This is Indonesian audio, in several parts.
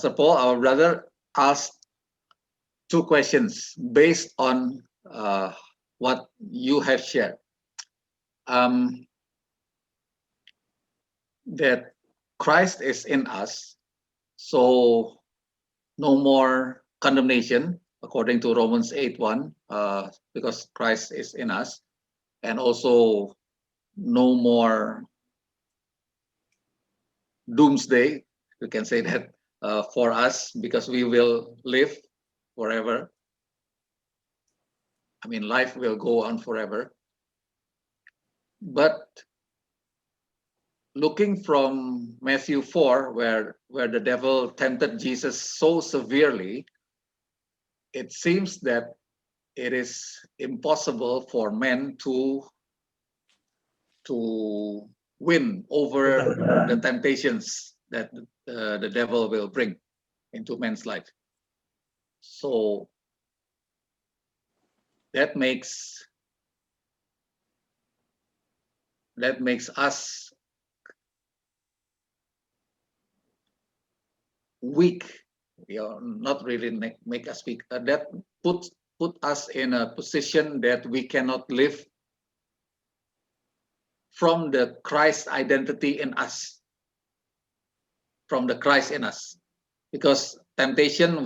Pastor Paul, our brother, asked 2 questions based on what you have shared. That Christ is in us, so no more condemnation, according to Romans 8:1, because Christ is in us, and also no more doomsday, we can say that, for us, because we will live forever. I mean, life will go on forever. But looking from Matthew 4, where the devil tempted Jesus so severely, it seems that it is impossible for men to win over the temptations that the devil will bring into man's life. So that makes us weak. Not really make us weak. That put us in a position that we cannot live from the Christ identity in us, from the Christ in us, because temptation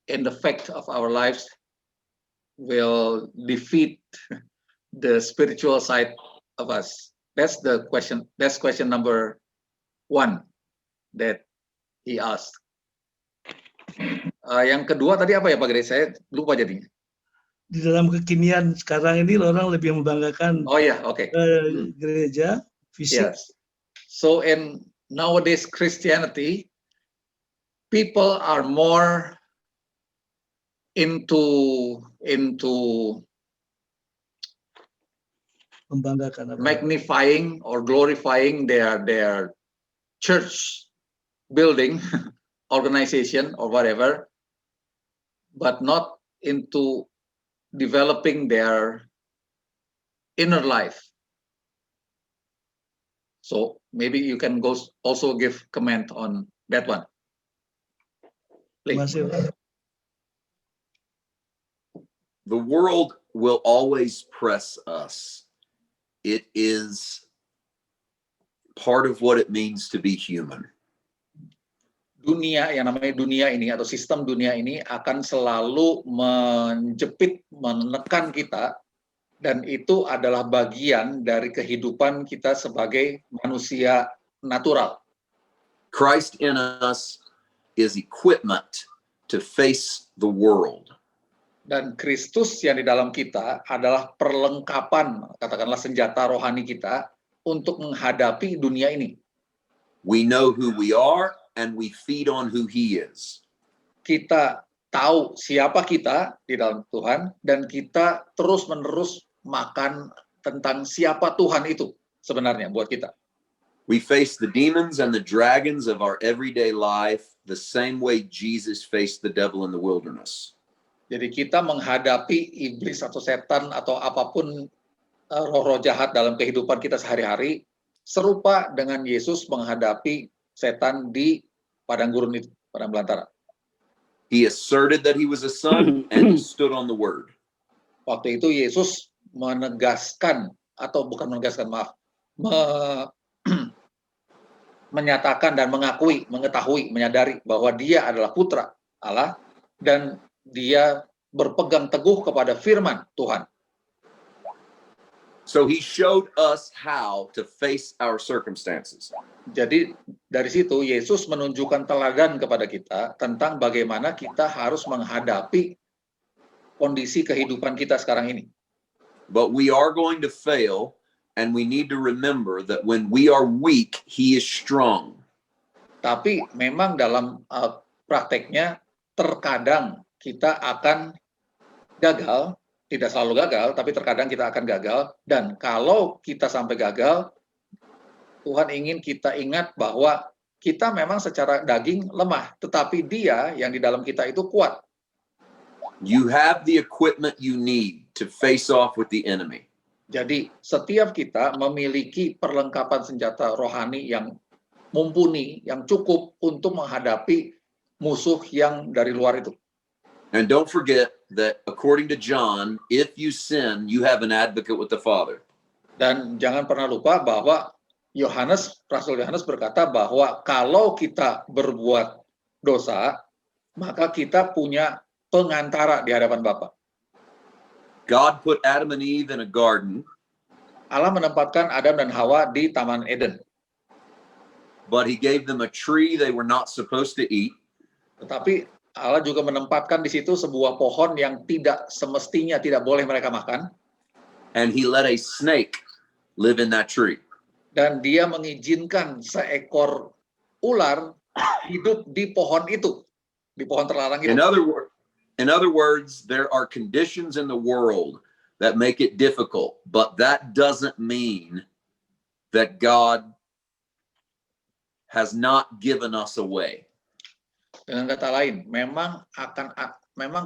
in the fact of our lives will defeat the spiritual side of us. That's the question. That's question number 1 that he asked. Yang kedua tadi apa ya Pak Gede? Saya lupa jadinya. Di dalam kekinian sekarang ini orang lebih membanggakan gereja fisik. Yes. So in nowadays Christianity, people are more into membanggakan magnifying or glorifying their church building, organization or whatever, but not into developing their inner life. So maybe you can also give comment on that one. Please. The world will always press us. It is part of what it means to be human. Dunia, yang namanya dunia ini atau sistem dunia ini akan selalu menjepit, menekan kita, dan itu adalah bagian dari kehidupan kita sebagai manusia natural. Christ in us is equipment to face the world. Dan Kristus yang di dalam kita adalah perlengkapan, katakanlah senjata rohani kita untuk menghadapi dunia ini. We know who we are and we feed on who he is. Kita tahu siapa kita di dalam Tuhan dan kita terus-menerus makan tentang siapa Tuhan itu sebenarnya buat kita. We face the demons and the dragons of our everyday life the same way Jesus faced the devil in the wilderness. Jadi kita menghadapi iblis atau setan atau apapun roh-roh jahat dalam kehidupan kita sehari-hari serupa dengan Yesus menghadapi setan di padang gurun itu, padang belantara. He asserted that he was a son and he stood on the word. Waktu itu Yesus menegaskan atau bukan menegaskan, maaf, menyatakan dan mengetahui, menyadari bahwa dia adalah putra Allah dan dia berpegang teguh kepada firman Tuhan. So he showed us how to face our circumstances. Jadi dari situ Yesus menunjukkan teladan kepada kita tentang bagaimana kita harus menghadapi kondisi kehidupan kita sekarang ini. But we are going to fail and we need to remember that when we are weak, he is strong. Tapi memang dalam prakteknya terkadang kita akan gagal. Tidak selalu gagal, tapi terkadang kita akan gagal. Dan kalau kita sampai gagal, Tuhan ingin kita ingat bahwa kita memang secara daging lemah, tetapi Dia yang di dalam kita itu kuat. You have the equipment you need to face off with the enemy. Jadi setiap kita memiliki perlengkapan senjata rohani yang mumpuni, yang cukup untuk menghadapi musuh yang dari luar itu. And don't forget that according to John, if you sin, you have an advocate with the Father. Dan jangan pernah lupa bahwa Rasul Yohanes berkata bahwa kalau kita berbuat dosa, maka kita punya pengantara di hadapan Bapa. God put Adam and Eve in a garden. Allah menempatkan Adam dan Hawa di Taman Eden. But he gave them a tree they were not supposed to eat. Tetapi Allah juga menempatkan di situ sebuah pohon yang tidak semestinya tidak boleh mereka makan. And he let a snake live in that tree. Dan dia mengizinkan seekor ular hidup di pohon itu, di pohon terlarang itu. In other words, there are conditions in the world that make it difficult, but that doesn't mean that God has not given us a way. Dengan kata lain, memang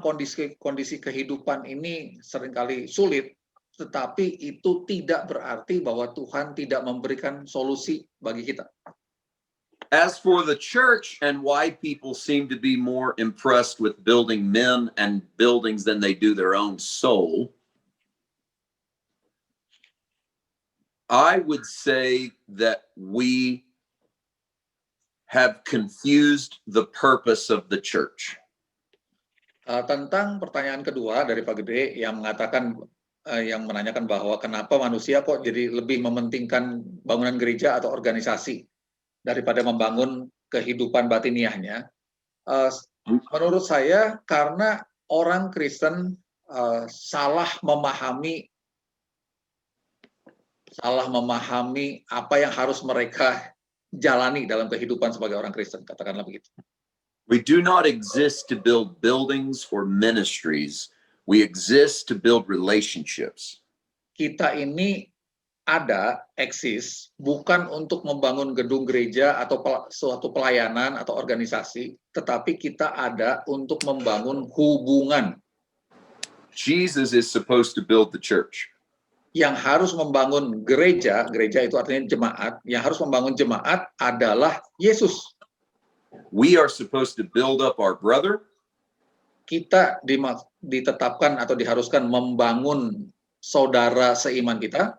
kondisi kehidupan ini seringkali sulit, tetapi itu tidak berarti bahwa Tuhan tidak memberikan solusi bagi kita. As for the church and why people seem to be more impressed with building men and buildings than they do their own soul, I would say that we have confused the purpose of the church. Tentang pertanyaan kedua dari Pak Gede yang menanyakan bahwa kenapa manusia kok jadi lebih mementingkan bangunan gereja atau organisasi daripada membangun kehidupan batiniahnya. Menurut saya karena orang Kristen salah memahami apa yang harus mereka jalani dalam kehidupan sebagai orang Kristen, katakanlah begitu. We do not exist to build buildings or ministries. We exist to build relationships. Kita ini eksis bukan untuk membangun gedung gereja atau suatu pelayanan atau organisasi, tetapi kita ada untuk membangun hubungan. Jesus is supposed to build the church. Yang harus membangun gereja itu artinya jemaat, yang harus membangun jemaat adalah Yesus. We are supposed to build up our brother. Kita ditetapkan atau diharuskan membangun saudara seiman kita.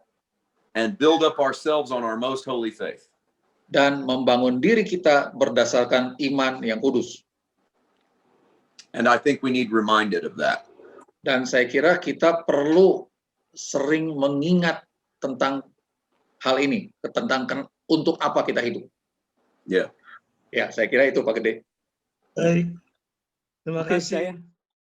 And build up ourselves on our most holy faith. Dan membangun diri kita berdasarkan iman yang kudus. And I think we need reminded of that. Dan saya kira kita perlu sering mengingat tentang hal ini, tentang untuk apa kita hidup. Ya. Ya, saya kira itu Pak Gede. Baik. Terima kasih.